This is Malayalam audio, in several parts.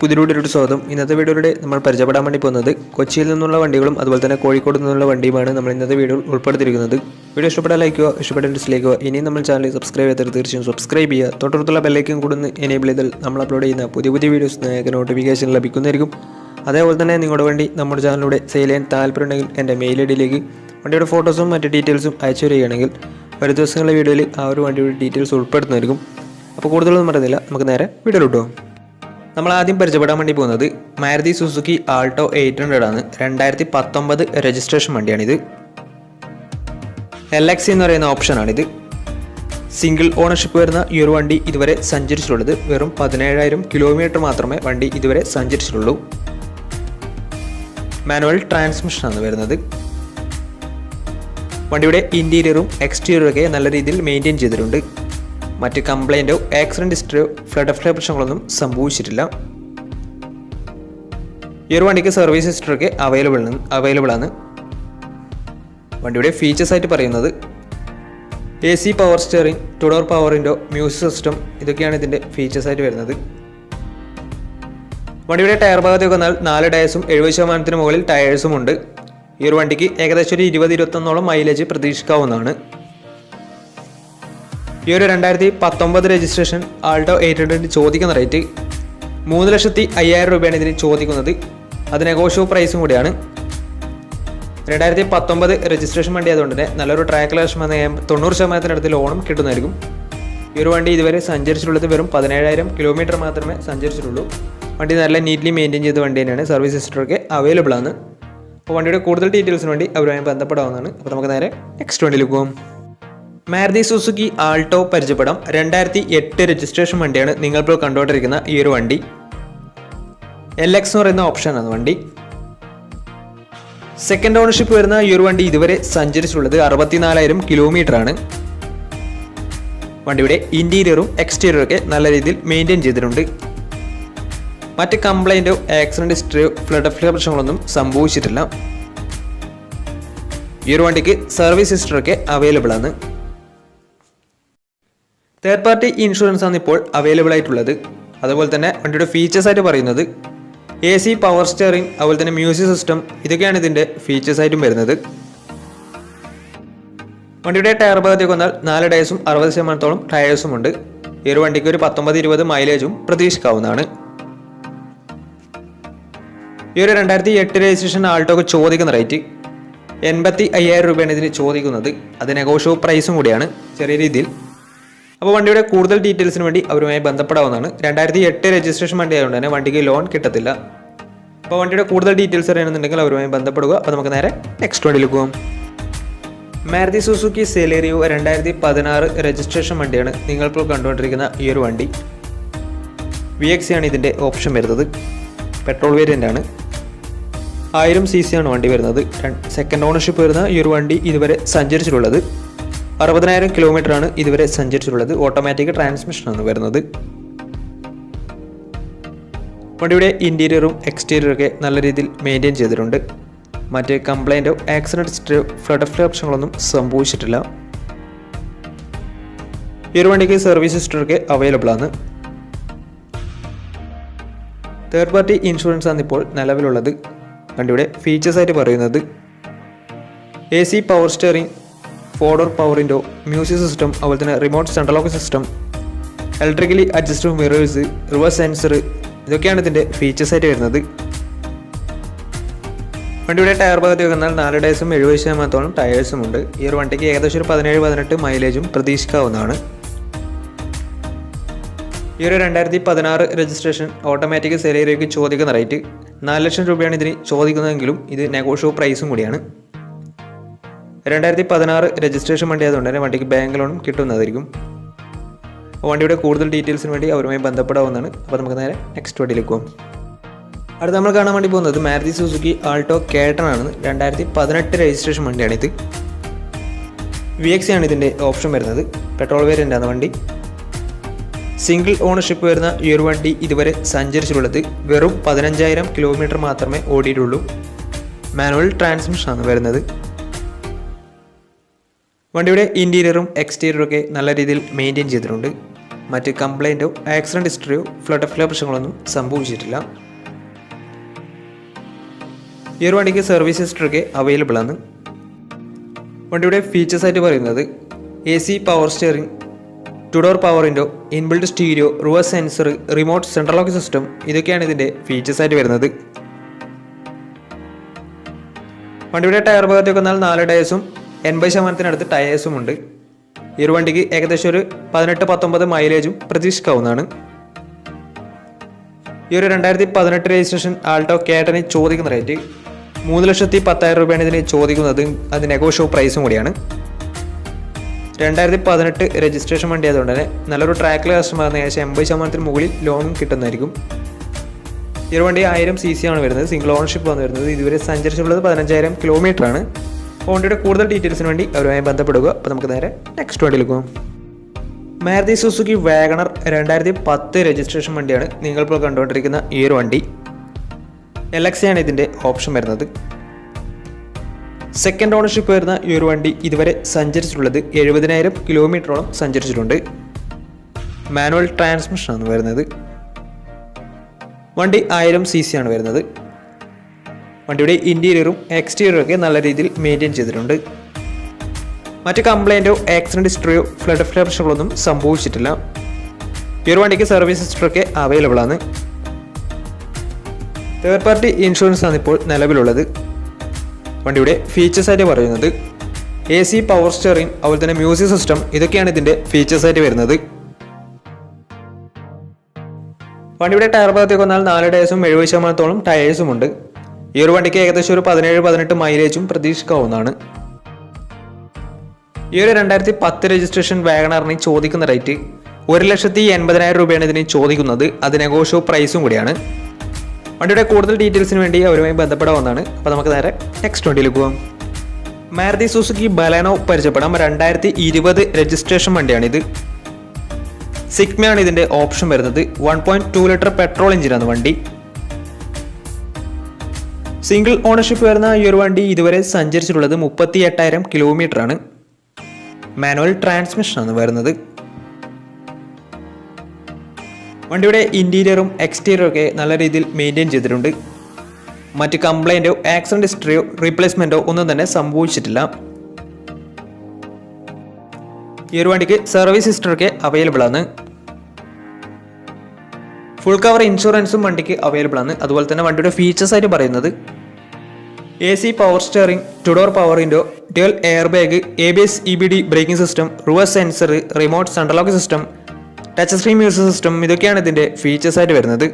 പുതിയൊരു സ്വാഗതം. ഇന്നത്തെ വീഡിയോയിലൂടെ നമ്മൾ പരിചയപ്പെടാൻ വേണ്ടി പോകുന്നത് കൊച്ചിയിൽ നിന്നുള്ള വണ്ടികളും അതുപോലെ തന്നെ കോഴിക്കോട് നിന്നുള്ള വണ്ടിയുമാണ് നമ്മൾ ഇന്നത്തെ വീഡിയോയിൽ ഉൾപ്പെടുത്തിയിരിക്കുന്നത്. വീഡിയോ ഇഷ്ടപ്പെട്ടാൽ ലൈക്ക് ചെയ്യുക, ഇഷ്ടപ്പെട്ട ഡിസ്ലൈക്ക് ചെയ്യുക. ഇനിയും നമ്മൾ ചാനൽ സബ്സ്ക്രൈബ് ചെയ്താൽ തീർച്ചയായും സബ്സ്ക്രൈബ് ചെയ്യുക. തൊട്ടടുത്തുള്ള ബെല്ലൈക്കൻ കൂടെ എനേബിൾ ചെയ്താൽ നമ്മൾ അപ്ലോഡ് ചെയ്യുന്ന പുതിയ വീഡിയോസ് നിങ്ങൾക്ക് നോട്ടിഫിക്കേഷൻ ലഭിക്കുന്നതായിരിക്കും. അതേപോലെ തന്നെ നിങ്ങളുടെ വണ്ടി നമ്മുടെ ചാനലിലൂടെ സെയിൽ ചെയ്യാൻ താല്പര്യമുണ്ടെങ്കിൽ എൻ്റെ മെയിൽ ഐഡിയിലേക്ക് വണ്ടിയുടെ ഫോട്ടോസും മറ്റ് ഡീറ്റെയിൽസും അയച്ചു തരികയാണെങ്കിൽ ഒരു ദിവസങ്ങളിലെ വീഡിയോയിൽ ആ ഒരു വണ്ടിയുടെ ഡീറ്റെയിൽസ് ഉൾപ്പെടുത്തുന്നതായിരിക്കും. അപ്പോൾ കൂടുതലൊന്നും പറയുന്നില്ല, നമുക്ക് നേരെ വീഡിയോയിലോട്ട് പോകാം. നമ്മൾ ആദ്യം പരിചയപ്പെടാൻ വേണ്ടി പോകുന്നത് മാരുതി സുസുക്കി ആൾട്ടോ 800 ആണ്. 2019 രജിസ്ട്രേഷൻ വണ്ടിയാണിത്. LX എന്ന് പറയുന്ന ഓപ്ഷനാണിത്. സിംഗിൾ ഓണർഷിപ്പ് വരുന്ന ഈ ഒരു വണ്ടി ഇതുവരെ സഞ്ചരിച്ചിട്ടുള്ളത് വെറും 17,000 കിലോമീറ്റർ മാത്രമേ വണ്ടി ഇതുവരെ സഞ്ചരിച്ചിട്ടുള്ളൂ. മാനുവൽ ട്രാൻസ്മിഷനാണ് വരുന്നത്. വണ്ടിയുടെ ഇൻറ്റീരിയറും എക്സ്റ്റീരിയറും ഒക്കെ നല്ല രീതിയിൽ മെയിൻറ്റെയിൻ ചെയ്തിട്ടുണ്ട്. മറ്റ് കംപ്ലൈൻറ്റോ ആക്സിഡൻറ്റ് ഹിസ്റ്ററിയോ ഫ്ലഡ് പ്രശ്നങ്ങളൊന്നും സംഭവിച്ചിട്ടില്ല. ഈ ഒരു വണ്ടിക്ക് സർവീസ് ഹിസ്റ്ററൊക്കെ അവൈലബിൾ ആണ്. വണ്ടിയുടെ ഫീച്ചേഴ്സ് ആയിട്ട് പറയുന്നത് AC power steering, 2 door power window, music system, ഇതൊക്കെയാണ് ഇതിൻ്റെ ഫീച്ചേഴ്സ് ആയിട്ട് വരുന്നത്. വണ്ടിയുടെ ടയർ ഭാഗത്തേക്ക് വന്നാൽ 4 ടയേഴ്സും 70% മുകളിൽ ടയേഴ്സും ഉണ്ട്. ഈ ഒരു വണ്ടിക്ക് ഏകദേശം ഒരു 20-21 മൈലേജ് പ്രതീക്ഷിക്കാവുന്നതാണ്. ഈ ഒരു 2019 രജിസ്ട്രേഷൻ ആൾട്ടോ 800 ചോദിക്കുന്ന റേറ്റ് 3,05,000 രൂപയാണ് ഇതിന് ചോദിക്കുന്നത്. അത് നെഗോഷ്യബിൾ പ്രൈസും കൂടിയാണ്. 2019 രജിസ്ട്രേഷൻ വണ്ടി ആയതുകൊണ്ട് തന്നെ നല്ലൊരു ട്രാക്ക് ലക്ഷം 90% ലോണും കിട്ടുന്നതായിരിക്കും. ഈ ഒരു വണ്ടി ഇതുവരെ സഞ്ചരിച്ചിട്ടുള്ളത് വെറും 17,000 കിലോമീറ്റർ മാത്രമേ സഞ്ചരിച്ചിട്ടുള്ളൂ. വണ്ടി നല്ല നീറ്റ്ലി മെയിൻറ്റെയിൻ ചെയ്ത വണ്ടി തന്നെയാണ്. സർവീസ് ഹിസ്റ്ററൊക്കെ അവൈലബിൾ ആണ്. അപ്പോൾ വണ്ടിയുടെ കൂടുതൽ ഡീറ്റെയിൽസിന് വേണ്ടി അവരുമായി ബന്ധപ്പെടാവുന്നതാണ്. അപ്പോൾ നമുക്ക് നേരെ നെക്സ്റ്റ് വണ്ടിയിലേക്ക് പോകും. മാരുതി സുസുക്കി ആൾട്ടോ പരിചയപ്പെടാം. 2008 രജിസ്ട്രേഷൻ വണ്ടിയാണ് നിങ്ങളിപ്പോൾ കണ്ടുകൊണ്ടിരിക്കുന്ന ഈ ഒരു വണ്ടി. LX എന്ന് പറയുന്ന ഓപ്ഷനാണ് വണ്ടി. സെക്കൻഡ് ഓണർഷിപ്പ് വരുന്ന ഈ ഒരു വണ്ടി ഇതുവരെ സഞ്ചരിച്ചിട്ടുള്ളത് 64,000 കിലോമീറ്റർ ആണ്. വണ്ടിയുടെ ഇൻറ്റീരിയറും എക്സ്റ്റീരിയറും ഒക്കെ നല്ല രീതിയിൽ മെയിൻറ്റെയിൻ ചെയ്തിട്ടുണ്ട്. മറ്റ് കംപ്ലൈൻറ്റോ ആക്സിഡൻറ്റ് ഹിസ്റ്ററിയോ ഫ്ലഡ് പ്രശ്നങ്ങളൊന്നും സംഭവിച്ചിട്ടില്ല. ഈ ഒരു വണ്ടിക്ക് സർവീസ് ഹിസ്റ്ററൊക്കെ അവൈലബിൾ ആണ്. തേർഡ് പാർട്ടി ഇൻഷുറൻസ് ആണ് ഇപ്പോൾ അവൈലബിൾ ആയിട്ടുള്ളത്. അതുപോലെ തന്നെ വണ്ടിയുടെ ഫീച്ചേഴ്സ് ആയിട്ട് പറയുന്നത് AC പവർ സ്റ്റിയറിംഗ്, അതുപോലെ തന്നെ മ്യൂസിക് സിസ്റ്റം, ഇതൊക്കെയാണ് ഇതിൻ്റെ ഫീച്ചേഴ്സ് ആയിട്ടും വരുന്നത്. വണ്ടിയുടെ ടയർ ഭാഗത്തേക്ക് വന്നാൽ 4 ടയേഴ്സും 60% ടയേഴ്സും ഉണ്ട്. ഈ ഒരു വണ്ടിക്ക് ഒരു 19-20 മൈലേജും പ്രതീക്ഷിക്കാവുന്നതാണ്. ഈ ഒരു 2008 രജിസ്ട്രേഷൻ ആൾട്ടോക്ക് ചോദിക്കുന്ന റേറ്റ് 85,000 രൂപയാണ് ഇതിന് ചോദിക്കുന്നത്. അത് നെഗോഷ്യബിൾ പ്രൈസും കൂടിയാണ് ചെറിയ രീതിയിൽ. അപ്പോൾ വണ്ടിയുടെ കൂടുതൽ ഡീറ്റെയിൽസിന് വേണ്ടി അവരുമായി ബന്ധപ്പെടാവുന്നതാണ്. 2008 രജിസ്ട്രേഷൻ വണ്ടി ആയതുകൊണ്ട് തന്നെ വണ്ടിക്ക് ലോൺ കിട്ടത്തില്ല. അപ്പോൾ വണ്ടിയുടെ കൂടുതൽ ഡീറ്റെയിൽസ് അറിയണമെന്നുണ്ടെങ്കിൽ അവരുമായി ബന്ധപ്പെടുക. അപ്പോൾ നമുക്ക് നേരെ നെക്സ്റ്റ് വണ്ടിയിലേക്ക് പോകാം. മാരുതി സുസുക്കി സെലേറിയോ 2016 രജിസ്ട്രേഷൻ വണ്ടിയാണ് നിങ്ങളിപ്പോൾ കണ്ടുകൊണ്ടിരിക്കുന്ന ഈ ഒരു വണ്ടി. VX ആണ് ഇതിൻ്റെ ഓപ്ഷൻ വരുന്നത്. പെട്രോൾ വേരിയൻ്റ് ആണ്. 1000 cc ആണ് വണ്ടി വരുന്നത്. സെക്കൻഡ് ഓണർഷിപ്പ് വരുന്ന ഈ ഒരു വണ്ടി ഇതുവരെ സഞ്ചരിച്ചിട്ടുള്ളത് 60,000 കിലോമീറ്റർ ആണ് ഇതുവരെ സഞ്ചരിച്ചിട്ടുള്ളത്. ഓട്ടോമാറ്റിക് ട്രാൻസ്മിഷനാണ് വരുന്നത്. വണ്ടിയുടെ ഇൻറ്റീരിയറും എക്സ്റ്റീരിയറും ഒക്കെ നല്ല രീതിയിൽ മെയിൻറ്റെയിൻ ചെയ്തിട്ടുണ്ട്. മറ്റ് കംപ്ലൈൻറ്റോ ആക്സിഡൻറ്റ് ഹിസ്റ്ററിയോ ഫ്ലഡ് പ്രശ്നങ്ങളൊന്നും സംഭവിച്ചിട്ടില്ല. ഈ ഒരു വണ്ടിക്ക് സർവീസ് ഹിസ്റ്ററൊക്കെ അവൈലബിൾ ആണ്. തേർഡ് പാർട്ടി ഇൻഷുറൻസ് ആണ് ഇപ്പോൾ നിലവിലുള്ളത്. വണ്ടിയുടെ ഫീച്ചേഴ്സ് ആയിട്ട് പറയുന്നത് AC power steering, 4 door power window, music system, അതുപോലെ തന്നെ remote central lock system, electrically adjustable mirrors, reverse sensor, ഇതൊക്കെയാണ് ഇതിൻ്റെ ഫീച്ചേഴ്സ് ആയിട്ട് വരുന്നത്. വണ്ടിയുടെ ടയർ ഭാഗത്തേക്ക് വന്നാൽ 4 ടയേഴ്സും 70% ടയേഴ്സും ഉണ്ട്. ഈ ഒരു വണ്ടിക്ക് ഏകദേശം ഒരു 17-18 മൈലേജും പ്രതീക്ഷിക്കാവുന്നതാണ്. ഈ ഒരു 2016 രജിസ്ട്രേഷൻ ഓട്ടോമാറ്റിക് സെലേറിയോയ്ക്ക് ചോദിക്കുന്ന റേറ്റ് 4 ലക്ഷം രൂപയാണ് ഇതിന് ചോദിക്കുന്നതെങ്കിലും ഇത് നെഗോഷ്യബിൾ പ്രൈസും കൂടിയാണ്. 2016 രജിസ്ട്രേഷൻ വണ്ടി ആയതുകൊണ്ട് തന്നെ വണ്ടിക്ക് ബാങ്ക് ലോണും കിട്ടുന്നതായിരിക്കും. വണ്ടിയുടെ കൂടുതൽ ഡീറ്റെയിൽസിന് വേണ്ടി അവരുമായി ബന്ധപ്പെടാവുന്നതാണ്. അപ്പോൾ നമുക്ക് നേരെ നെക്സ്റ്റ് വണ്ടിയിലേക്ക് പോകും. അടുത്ത് നമ്മൾ കാണാൻ വേണ്ടി പോകുന്നത് മാരുതി സുസുക്കി ആൾട്ടോ K10 ആണ്. 2018 രജിസ്ട്രേഷൻ വണ്ടിയാണിത്. VX ആണ് ഇതിൻ്റെ ഓപ്ഷൻ വരുന്നത്. പെട്രോൾ വേരിയൻ്റ് ആണ് വണ്ടി. സിംഗിൾ ഓണർഷിപ്പ് വരുന്ന ഈ ഒരു വണ്ടി ഇതുവരെ സഞ്ചരിച്ചിട്ടുള്ളത് വെറും 15,000 കിലോമീറ്റർ മാത്രമേ ഓടിയിട്ടുള്ളൂ. മാനുവൽ ട്രാൻസ്മിഷനാണ് വരുന്നത്. വണ്ടിയുടെ ഇൻറ്റീരിയറും എക്സ്റ്റീരിയറും ഒക്കെ നല്ല രീതിയിൽ മെയിൻറ്റെയിൻ ചെയ്തിട്ടുണ്ട്. മറ്റ് കംപ്ലൈൻറ്റോ ആക്സിഡൻറ്റ് ഹിസ്റ്ററിയോ ഫ്ലഡ് പ്രശ്നങ്ങളൊന്നും സംഭവിച്ചിട്ടില്ല. ഈ ഒരു വണ്ടിക്ക് സർവീസ് ഹിസ്റ്ററൊക്കെ അവൈലബിൾ ആണ്. വണ്ടിയുടെ ഫീച്ചേഴ്സ് ആയിട്ട് പറയുന്നത് AC power steering, 2 door power window, inbuilt stereo, reverse sensor, remote central lock system, ഇതൊക്കെയാണ് ഇതിൻ്റെ ഫീച്ചേഴ്സ് ആയിട്ട് വരുന്നത്. വണ്ടിയുടെ ടയർ ഭാഗത്തേക്ക് വന്നാൽ 4 ടയേഴ്സും 80% ടയേഴ്സും ഉണ്ട്. ഈ ഒരു വണ്ടിക്ക് ഏകദേശം ഒരു 18-19 മൈലേജും പ്രതീക്ഷിക്കാവുന്നതാണ്. ഈ ഒരു 2018 രജിസ്ട്രേഷൻ ആൾട്ടോ K10 ചോദിക്കുന്ന റേറ്റ് 3,10,000 രൂപയാണ് ഇതിന് ചോദിക്കുന്നത്. അത് നെഗോഷ്യബിൾ പ്രൈസും കൂടിയാണ്. 2018 രജിസ്ട്രേഷൻ വണ്ടി ആയതുകൊണ്ട് തന്നെ നല്ലൊരു ട്രാക്കിൽ കസ്റ്റമറിന് ഏകദേശം 80% മുകളിൽ ലോണും കിട്ടുന്നതായിരിക്കും. ഈ ഒരു വണ്ടി 1000 cc ആണ് വരുന്നത്. സിംഗിൾ ഓണർഷിപ്പ് ആണ് വരുന്നത്. ഇതുവരെ സഞ്ചരിച്ചിട്ടുള്ളത് 15,000 കിലോമീറ്റർ ആണ്. വണ്ടിയുടെ കൂടുതൽ ഡീറ്റെയിൽസിന് വേണ്ടി അവരുമായി ബന്ധപ്പെടുക. അപ്പോൾ നമുക്ക് നേരെ നെക്സ്റ്റ് വണ്ടിയിൽ പോകും. മാരുതി സുസുക്കി വാഗണർ 2010 രജിസ്ട്രേഷൻ വണ്ടിയാണ് നിങ്ങളിപ്പോൾ കണ്ടുകൊണ്ടിരിക്കുന്ന ഈ ഒരു വണ്ടി. LX ആണ് ഇതിൻ്റെ ഓപ്ഷൻ വരുന്നത്. സെക്കൻഡ് ഓണർഷിപ്പ് വരുന്ന ഈ ഒരു വണ്ടി ഇതുവരെ സഞ്ചരിച്ചിട്ടുള്ളത് 70,000 കിലോമീറ്ററോളം സഞ്ചരിച്ചിട്ടുണ്ട്. മാനുവൽ ട്രാൻസ്മിഷനാണ് വരുന്നത്. വണ്ടി 1000 cc ആണ് വരുന്നത്. വണ്ടിയുടെ ഇൻറ്റീരിയറും എക്സ്റ്റീരിയറും ഒക്കെ നല്ല രീതിയിൽ മെയിൻറ്റെയിൻ ചെയ്തിട്ടുണ്ട്. മറ്റ് കംപ്ലൈൻറ്റോ ആക്സിഡൻറ്റ് ഹിസ്റ്ററിയോ ഫ്ലഡ് പ്രശ്നങ്ങളൊന്നും സംഭവിച്ചിട്ടില്ല. ഈ ഒരു വണ്ടിക്ക് സർവീസ് ഹിസ്റ്ററൊക്കെ അവൈലബിൾ ആണ്. തേർഡ് പാർട്ടി ഇൻഷുറൻസ് ആണ് ഇപ്പോൾ നിലവിലുള്ളത്. വണ്ടിയുടെ ഫീച്ചേഴ്സ് ആയിട്ട് പറയുന്നത് AC പവർ സ്റ്റിയറിംഗ്, അതുപോലെ തന്നെ മ്യൂസിക് സിസ്റ്റം, ഇതൊക്കെയാണ് ഇതിൻ്റെ ഫീച്ചേഴ്സ് ആയിട്ട് വരുന്നത്. വണ്ടിയുടെ ടയർ ഭാഗത്തേക്ക് വന്നാൽ 4 ടയേഴ്സും 70% ടയേഴ്സും ഉണ്ട്. ഈ ഒരു വണ്ടിക്ക് ഏകദേശം ഒരു 17-18 മൈലേജും പ്രതീക്ഷിക്കാവുന്നതാണ്. ഈ ഒരു 2010 രജിസ്ട്രേഷൻ വാഗണറിന് ചോദിക്കുന്ന റേറ്റ് 1,80,000 രൂപയാണ് ഇതിന് ചോദിക്കുന്നത്. അത് നെഗോഷ്യബിൾ പ്രൈസും കൂടിയാണ്. വണ്ടിയുടെ കൂടുതൽ ഡീറ്റെയിൽസിന് വേണ്ടി അവരുമായി ബന്ധപ്പെടാവുന്നതാണ്. അപ്പോൾ നമുക്ക് നേരെ നെക്സ്റ്റ് വണ്ടിയിൽ പോകാം. മാരുതി സുസുക്കി ബലേനോ പരിചയപ്പെടാം. 2020 രജിസ്ട്രേഷൻ വണ്ടിയാണിത്. സിഗ്മയാണ് ഇതിൻ്റെ ഓപ്ഷൻ വരുന്നത്. 1.2 ലിറ്റർ പെട്രോൾ എഞ്ചിനാണ് വണ്ടി. സിംഗിൾ ഓണർഷിപ്പ് വരുന്ന ഈ ഒരു വണ്ടി ഇതുവരെ സഞ്ചരിച്ചിട്ടുള്ളത് 38,000 കിലോമീറ്റർ ആണ്. മാനുവൽ ട്രാൻസ്മിഷനാണ് വരുന്നത്. വണ്ടിയുടെ ഇൻറ്റീരിയറും എക്സ്റ്റീരിയറും ഒക്കെ നല്ല രീതിയിൽ മെയിൻറ്റെയിൻ ചെയ്തിട്ടുണ്ട്. മറ്റ് കംപ്ലൈൻറ്റോ ആക്സിഡൻറ്റ് ഹിസ്റ്ററിയോ റീപ്ലേസ്മെൻറ്റോ ഒന്നും തന്നെ സംഭവിച്ചിട്ടില്ല. ഈ ഒരു വണ്ടിക്ക് സർവീസ് ഹിസ്റ്ററൊക്കെ അവൈലബിൾ ആണ്. ഫുൾ കവർ ഇൻഷുറൻസും വണ്ടിക്ക് അവൈലബിൾ ആണ്. അതുപോലെ തന്നെ വണ്ടിയുടെ ഫീച്ചേഴ്സ് ആയിട്ട് പറയുന്നത് AC power steering, 2 door power window, dual air bag, ABS EBD braking system, reverse sensor, remote central lock system, touch screen music system, ഇതൊക്കെയാണ് ഇതിൻ്റെ ഫീച്ചേഴ്സ് ആയിട്ട് വരുന്നത്.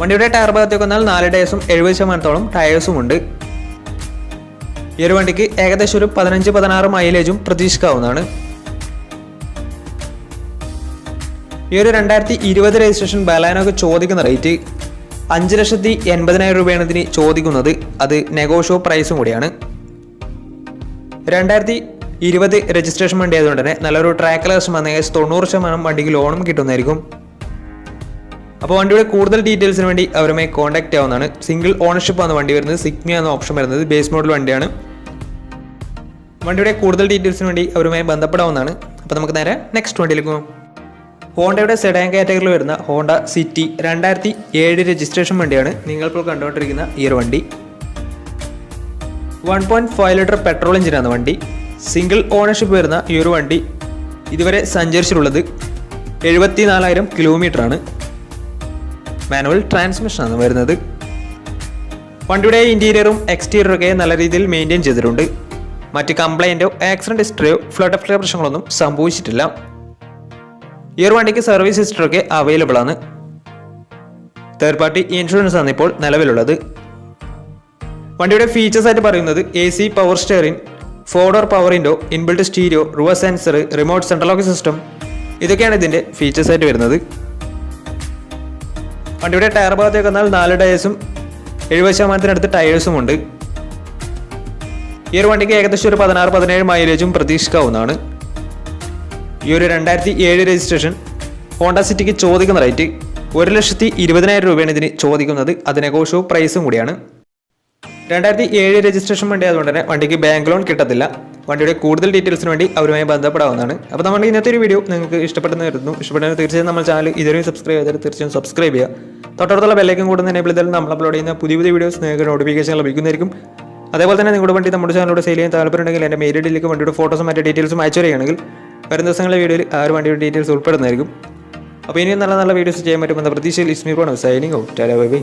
വണ്ടിയുടെ ടയർ ഭാഗത്തേക്ക് വന്നാൽ 4 ടയേഴ്സും 70% ടയേഴ്സും ഉണ്ട്. ഈ ഒരു വണ്ടിക്ക് ഏകദേശം ഒരു 15-16 മൈലേജും പ്രതീക്ഷിക്കാവുന്നതാണ്. ഈ ഒരു 2020 രജിസ്ട്രേഷൻ ബലേനോക്ക് ചോദിക്കുന്ന റേറ്റ് 5,80,000 രൂപയാണ് ഇതിന് ചോദിക്കുന്നത്. അത് നെഗോഷ്യബിൾ പ്രൈസും കൂടിയാണ്. 2020 രജിസ്ട്രേഷൻ വണ്ടി ആയതുകൊണ്ട് തന്നെ നല്ലൊരു ട്രാക്ക് ലേഴ്സും വന്ന 90% വണ്ടിക്ക് ലോണും കിട്ടുന്നതായിരിക്കും. അപ്പോൾ വണ്ടിയുടെ കൂടുതൽ ഡീറ്റെയിൽസിന് വേണ്ടി അവരുമായി കോൺടാക്ട് ചെയ്യാവുന്നതാണ്. സിംഗിൾ ഓണർഷിപ്പ് ആണ് വണ്ടി വരുന്നത്. സിഗ്മ എന്ന ഓപ്ഷൻ വരുന്നത്. ബേസ് മോഡൽ വണ്ടിയാണ്. വണ്ടിയുടെ കൂടുതൽ ഡീറ്റെയിൽസിന് വേണ്ടി അവരുമായി ബന്ധപ്പെടാവുന്നതാണ്. അപ്പോൾ നമുക്ക് നേരെ നെക്സ്റ്റ് വണ്ടിയിലേക്ക് പോകാം. ഹോണ്ടയുടെ സെഡാൻ കാറ്റഗറിയിൽ വരുന്ന ഹോണ്ട സിറ്റി 2007 രജിസ്ട്രേഷൻ വണ്ടിയാണ് നിങ്ങളിപ്പോൾ കണ്ടുകൊണ്ടിരിക്കുന്ന ഈ ഒരു വണ്ടി. 1.5 ലിറ്റർ പെട്രോൾ എഞ്ചിനാണ് വണ്ടി. സിംഗിൾ ഓണർഷിപ്പ് വരുന്ന ഈ ഒരു വണ്ടി ഇതുവരെ സഞ്ചരിച്ചിട്ടുള്ളത് 74,000 കിലോമീറ്റർ ആണ്. മാനുവൽ ട്രാൻസ്മിഷനാണ് വരുന്നത്. വണ്ടിയുടെ ഇൻറ്റീരിയറും എക്സ്റ്റീരിയറും ഒക്കെ നല്ല രീതിയിൽ മെയിൻറ്റെയിൻ ചെയ്തിട്ടുണ്ട്. മറ്റ് കംപ്ലൈൻറ്റോ ആക്സിഡൻറ്റ് ഹിസ്റ്ററിയോ ഫ്ലഡ് പ്രശ്നങ്ങളൊന്നും സംഭവിച്ചിട്ടില്ല. ഈ ഒരു വണ്ടിക്ക് സർവീസ് ഹിസ്റ്ററൊക്കെ അവൈലബിൾ ആണ്. തേർഡ് പാർട്ടി ഇൻഷുറൻസ് ആണ് ഇപ്പോൾ നിലവിലുള്ളത്. വണ്ടിയുടെ ഫീച്ചേഴ്സ് ആയിട്ട് പറയുന്നത് AC power steering, 4 door power window, inbuilt stereo, reverse sensor, remote central lock system, ഇതൊക്കെയാണ് ഇതിൻ്റെ ഫീച്ചേഴ്സ് ആയിട്ട് വരുന്നത്. വണ്ടിയുടെ ടയർ ഭാഗത്തേക്ക് വന്നാൽ 4 ടയേഴ്സും 70% ടയേഴ്സും ഉണ്ട്. ഈ ഒരു വണ്ടിക്ക് ഏകദേശം ഒരു 16-17 മൈലേജും പ്രതീക്ഷിക്കാവുന്നതാണ്. ഈ ഒരു 2007 രജിസ്ട്രേഷൻ ഹോണ്ട സിറ്റിക്ക് ചോദിക്കുന്ന റേറ്റ് 1,20,000 രൂപയാണ് ഇതിന് ചോദിക്കുന്നത്. അത് നെഗോഷ്യബിൾ പ്രൈസും കൂടിയാണ്. 2007 രജിസ്ട്രേഷൻ വണ്ടി ആയതുകൊണ്ട് തന്നെ വണ്ടിക്ക് ബാങ്ക് ലോൺ കിട്ടത്തില്ല. വണ്ടിയുടെ കൂടുതൽ ഡീറ്റെയിൽസിന് വേണ്ടി അവരുമായി ബന്ധപ്പെടാവുന്നതാണ്. അപ്പോൾ നമ്മുടെ ഇന്നത്തെ ഒരു വീഡിയോ നിങ്ങൾക്ക് ഇഷ്ടപ്പെടുന്ന വരുന്നു. ഇഷ്ടപ്പെടുന്ന തീർച്ചയായും നമ്മുടെ ചാനൽ ഇതുവരെയും സബ്സ്ക്രൈബ് ചെയ്താൽ തീർച്ചയായും സബ്സ്ക്രൈബ് ചെയ്യുക. തൊട്ടടുത്തുള്ള ബെല്ലൈക്കൻ കൂടെ എനേബിൾ ചെയ്താൽ നമ്മൾ അപ്ലോഡ് ചെയ്യുന്ന പുതിയ വീഡിയോസ് നിങ്ങൾക്ക് നോട്ടിഫിക്കേഷൻ ലഭിക്കുന്നതായിരിക്കും. അതേപോലെ തന്നെ നിങ്ങളുടെ വണ്ടി നമ്മുടെ ചാനലിലൂടെ സെയിൽ ചെയ്യാൻ താല്പര്യമുണ്ടെങ്കിൽ എൻ്റെ മെയിൽ ഐഡിയിലേക്ക് വണ്ടിയുടെ ഫോട്ടോസും മറ്റു ഡീറ്റെയിൽസും അയച്ചു തരികയാണെങ്കിൽ വരും ദിവസങ്ങളിലെ വീഡിയോയിൽ ആ ഒരു വണ്ടിയുടെ ഡീറ്റെയിൽസ് ഉൾപ്പെടുന്നതായിരിക്കും. അപ്പോൾ ഇനിയും നല്ല വീഡിയോസ് ചെയ്യാൻ പറ്റുമെന്ന പ്രതീക്ഷയിൽ Izmir signing out. Bye bye.